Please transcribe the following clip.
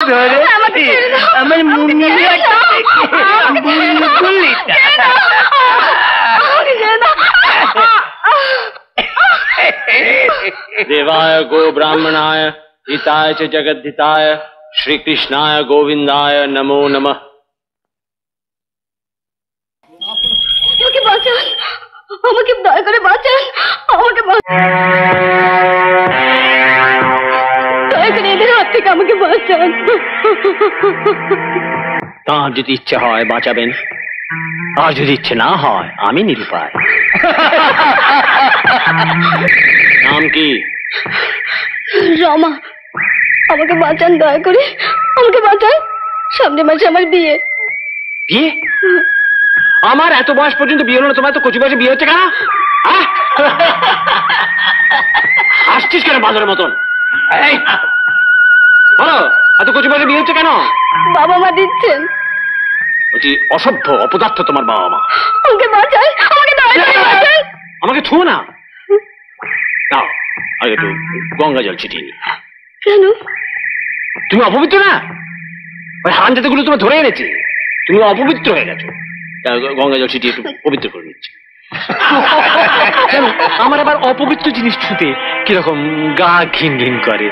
আমার देवाय गो ब्राह्मणाय हिताय च जगद्धिताय श्री कृष्णाय गोविंदाय नमो नमः। আমাকে বাঁচান, আমাকে দয়া করে বাঁচান, আমাকে দয়া করে এদের হাত থেকে আমাকে বাঁচান। তাঁর যদি ইচ্ছে হয় বাঁচাবেন, আর যদি ইচ্ছে না হয় আমি নিরুপায়। নাম কি? রমা। আমাকে বাঁচান, দয়া করে আমাকে বাঁচান। সামনে মাসে আমার বিয়ে। বিয়ে? আমার এত বয়স পর্যন্ত বিয়ে হলো না, তোমার তো কচি বয়সে বিয়ে হচ্ছে কেন? আসছিস কেন বাজারের মতন? বলো, এত কচি বয়সে বিয়ে হচ্ছে কেন? বাবা মা দিচ্ছেন। বলছি অসভ্য অপদার্থ তোমার বাবা মা। আমাকে বাঁচান, আমাকে দয়া করে বাঁচান। আমাকে ছুঁয়ো না। নাও আগে একটু গঙ্গা জল ছিটিয়ে নি। কেন? তুমি অপবিত্র না? ওই হারামজাদা গুলো তোমার ধরে এনেছে, তুমি অপবিত্র হয়ে গেছো। গঙ্গা জল ছিটিয়ে একটু পবিত্র করে নিচ্ছে। আমার আবার অপবিত্র জিনিস ছুঁতে কিরকম গা ঘিন ঘিন করে।